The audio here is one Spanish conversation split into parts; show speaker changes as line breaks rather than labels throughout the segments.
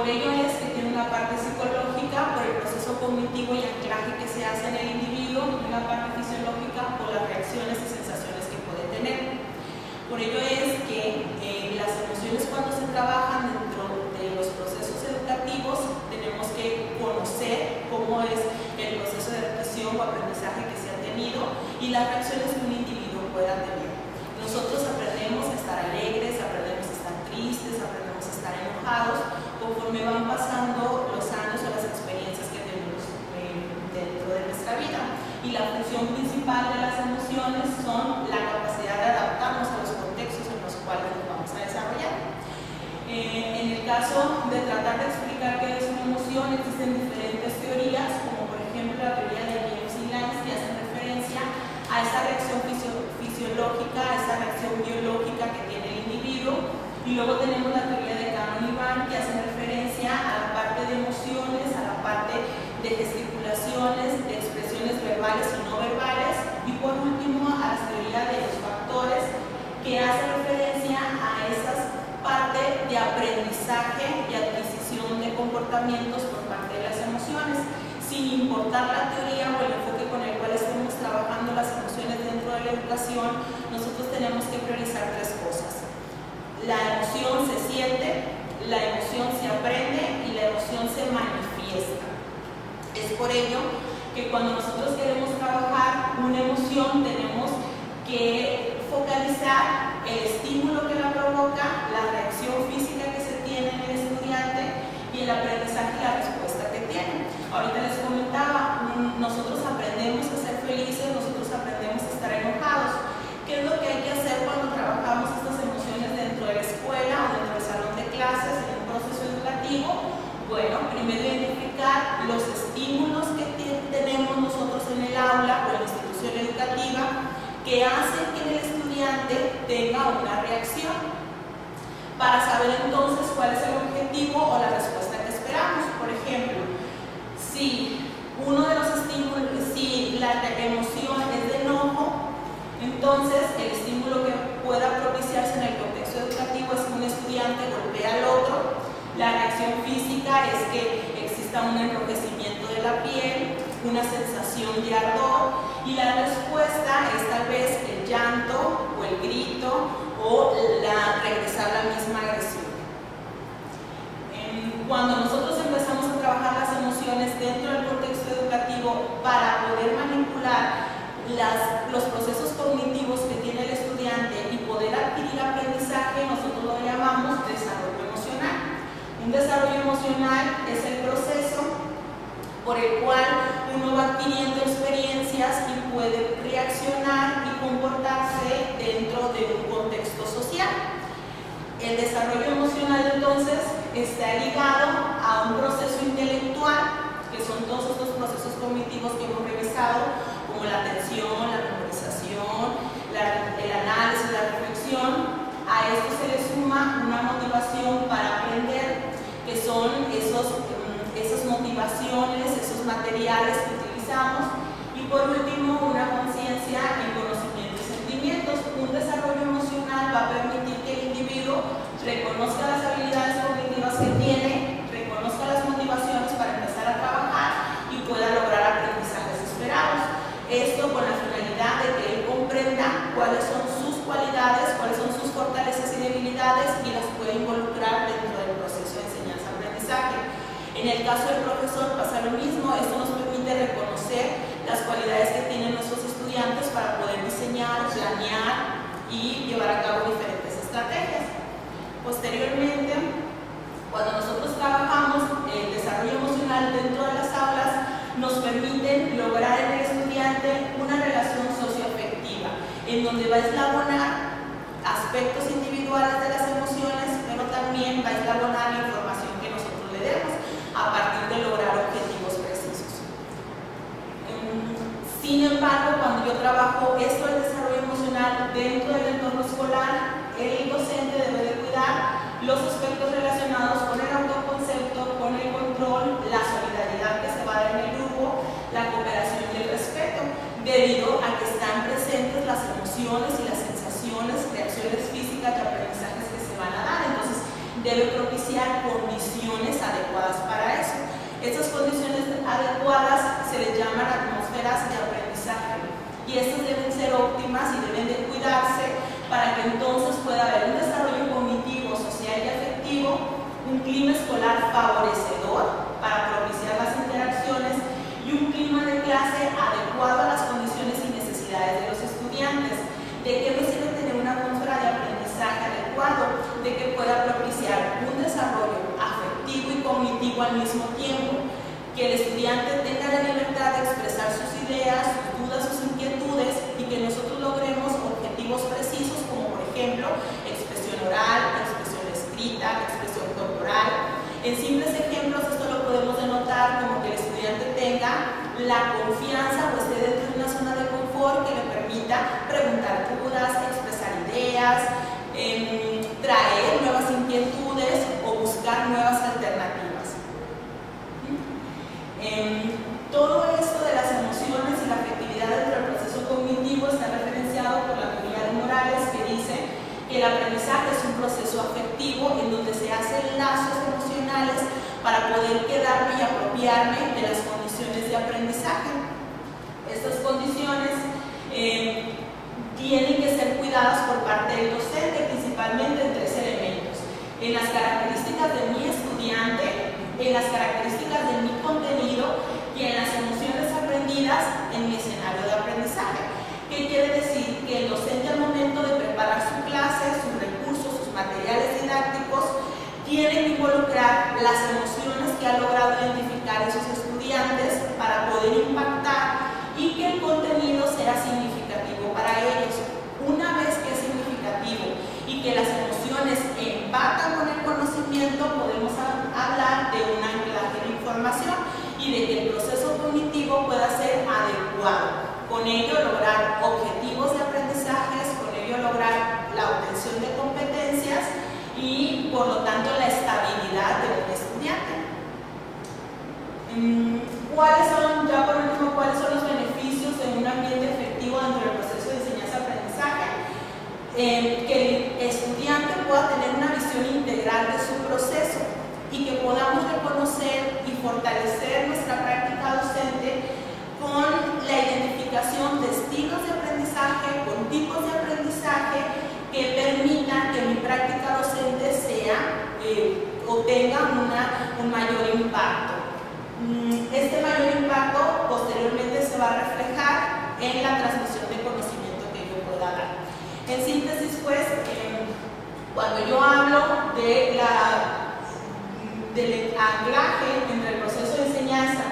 Por ello es que tiene una parte psicológica por el proceso cognitivo y anclaje que se hace en el individuo, y una parte fisiológica por las reacciones y sensaciones que puede tener. Por ello es que las emociones, cuando se trabajan dentro de los procesos educativos, tenemos que conocer cómo es el proceso de adaptación o aprendizaje que se ha tenido y las reacciones que un individuo pueda tener. Nosotros aprendemos a estar alegres, aprendemos a estar tristes, aprendemos a estar enojados conforme van pasando los años o las experiencias que tenemos dentro de nuestra vida. Y la función principal de las emociones son la capacidad de adaptarnos a los contextos en los cuales nos vamos a desarrollar. En el caso de tratar de explicar qué es una emoción, existen diferentes teorías, como por ejemplo la teoría de James y Lange, que hacen referencia a esa reacción fisiológica, a esa reacción biológica que tiene el individuo, y luego tenemos la teoría de Kahneman y Van, que hacen referencia a la parte de emociones, a la parte de gesticulaciones, de expresiones verbales y no verbales, y por último a la teoría de los factores, que hace referencia a esas partes de aprendizaje y adquisición de comportamientos por parte de las emociones. Sin importar la teoría o el enfoque con el cual estemos trabajando las emociones dentro de la educación, nosotros tenemos que priorizar tres cosas. La emoción se siente, la emoción se aprende y la emoción se manifiesta. Es por ello que cuando nosotros queremos trabajar una emoción, tenemos que focalizar el estímulo que la provoca, la reacción física que se tiene en el estudiante y el aprendizaje y la respuesta que tiene. Ahorita les comentaba, nosotros aprendemos a ser felices, nosotros aprendemos a estar enojados. ¿Qué es lo que hay que hacer cuando trabajamos estas emociones dentro de la escuela o dentro del salón de clases en un proceso educativo? Bueno, primero identificar los estímulos que tenemos nosotros en el aula o en la institución educativa que hacen que el estudiante tenga una reacción, para saber entonces cuál es el objetivo o la respuesta que esperamos. Por ejemplo, si uno de los estímulos, si la emoción es de enojo, entonces el estímulo que pueda propiciarse en el contexto educativo es que un estudiante golpea al otro. La reacción física es que exista un enrojecimiento de la piel, una sensación de ardor, y la respuesta es tal vez el llanto o el grito o regresar la misma agresión. Cuando nosotros empezamos a trabajar las emociones dentro del contexto educativo para poder manipular los procesos cognitivos que tiene el estudiante y poder adquirir aprendizaje, nosotros lo llamamos desarrollo emocional. Un desarrollo emocional es el proceso por el cual uno va adquiriendo experiencias y puede reaccionar y comportarse dentro de un contexto social. El desarrollo emocional entonces está ligado a un proceso intelectual, que son todos estos procesos cognitivos que hemos revisado, como la atención, la memorización, el análisis, la reflexión. A esto se le suma una motivación para aprender, que son esas motivaciones, esos materiales que utilizamos, y por último una conciencia en conocimiento y sentimientos. Un desarrollo emocional va a permitir que el individuo reconozca las habilidades cognitivas que tiene, reconozca las motivaciones para empezar a trabajar y pueda lograr aprendizajes esperados. Esto con la finalidad de que él comprenda cuáles son sus cualidades, cuáles son sus fortalezas y debilidades, y las pueda involucrar dentro del proceso de enseñanza-aprendizaje. En el caso del profesor pasa lo mismo. Esto nos permite reconocer las cualidades que tienen nuestros estudiantes para poder diseñar, planear y llevar a cabo diferentes estrategias. Posteriormente, cuando nosotros trabajamos el desarrollo emocional dentro de las aulas, nos permiten lograr en el estudiante una relación socioafectiva, en donde va a eslabonar aspectos individuales de las emociones, pero también va a eslabonar la información que nosotros le demos a partir de lograr objetivos precisos. Sin embargo, cuando yo trabajo esto del desarrollo emocional dentro del entorno escolar, el docente debe de cuidar los aspectos relacionados con el autoconcepto, con el control, la solidaridad que se va a dar en el grupo, la cooperación y el respeto, debido a que están presentes las emociones y las sensaciones, reacciones físicas y aprendizajes que se van a dar. Entonces, debe propiciar condiciones adecuadas para eso. Estas condiciones adecuadas se les llaman atmósferas de aprendizaje y estas deben ser óptimas y deben de cuidarse para que entonces pueda haber un desarrollo cognitivo, social y afectivo, un clima escolar favorecedor para propiciar las interacciones y un clima de clase adecuado a las condiciones y necesidades de los estudiantes. ¿De qué me sirve tener una atmósfera de aprendizaje adecuado? De que pueda propiciar un desarrollo afectivo y cognitivo al mismo tiempo, que el estudiante tenga la libertad de expresar sus ideas, sus dudas, sus inquietudes y que nosotros logremos objetivos precisos como por ejemplo expresión oral, expresión escrita, expresión corporal. En simples ejemplos esto lo podemos denotar como que el estudiante tenga la confianza o esté dentro de una zona de confort que le permita preguntar dudas, expresar ideas, traer nuevas inquietudes o buscar nuevas alternativas. Todo esto de las emociones y la afectividad dentro del proceso cognitivo está referenciado por la teoría de Morales, que dice que el aprendizaje es un proceso afectivo en donde se hacen lazos emocionales para poder quedarme y apropiarme de las condiciones de aprendizaje. Estas condiciones tienen que ser cuidadas por parte del docente, principalmente en tres elementos: en las características de mi estudiante, en las características de mi contenido y en las emociones aprendidas en mi escenario de aprendizaje. ¿Qué quiere decir? Que el docente al momento de preparar su clase, sus recursos, sus materiales didácticos, tiene que involucrar las emociones que ha logrado identificar esos estudiantes para poder impactar y que el contenido sea significativo para ellos. Una vez que es significativo y que las emociones empatan con el conocimiento, podemos hablar de un anclaje de información y de que el proceso cognitivo pueda ser adecuado. Con ello lograr objetivos de aprendizajes, con ello lograr la obtención de competencias y por lo tanto la estabilidad de un estudiante. ¿Cuáles son, ya por último, cuáles son los beneficios de un ambiente efectivo dentro del proceso de enseñanza-aprendizaje? Que el estudiante pueda tener una visión integral de su proceso y que podamos reconocer y fortalecer nuestra práctica docente con la identificación de estilos de aprendizaje, con tipos de aprendizaje que permitan que mi práctica docente o tenga un mayor impacto. Este mayor impacto posteriormente se va a reflejar en la transmisión de conocimiento que yo pueda dar. En síntesis, pues, cuando yo hablo del anclaje entre el proceso de enseñanza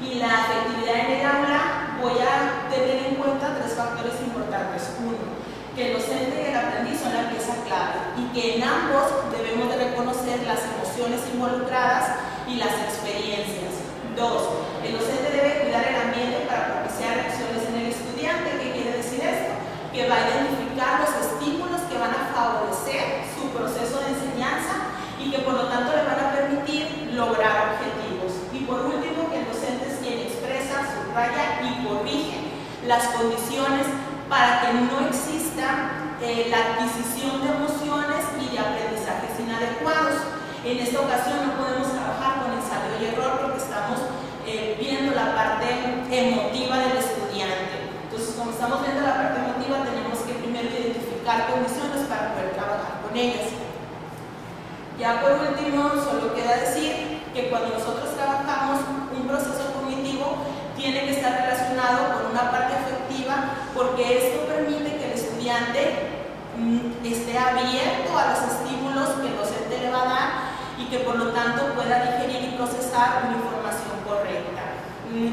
y la afectividad en el aula, voy a tener en cuenta tres factores importantes. Uno, que el docente y el aprendiz son la pieza clave y que en ambos debemos de reconocer las emociones involucradas y las experiencias. Dos, el docente debe cuidar el ambiente para propiciar reacciones en el estudiante. ¿Qué quiere decir esto? Que va a identificar los estímulos que van a favorecer su proceso de enseñanza y que por lo tanto le van a permitir lograr objetivos. Y por último, que el docente es quien expresa, subraya y corrige las condiciones para que no exista la adquisición de emociones y de aprendizajes inadecuados. En esta ocasión no podemos trabajar con ensayo y error porque estamos viendo la parte emotiva del estudiante. Entonces, como estamos viendo la parte emotiva, tenemos que primero identificar condiciones para poder trabajar con ellas. Ya por último, solo queda decir que cuando nosotros trabajamos un proceso cognitivo, tiene que estar relacionado con una parte afectiva, porque esto permite que el estudiante esté abierto a los estímulos que el docente le va a dar y que por lo tanto pueda digerir y procesar una información correcta.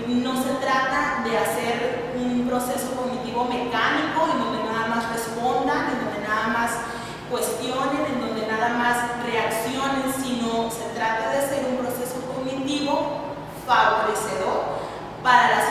No se trata de hacer un proceso cognitivo mecánico en donde nada más respondan, en donde nada más cuestionen, en donde nada más reaccionen, sino se trata de hacer un proceso cognitivo favorecedor para las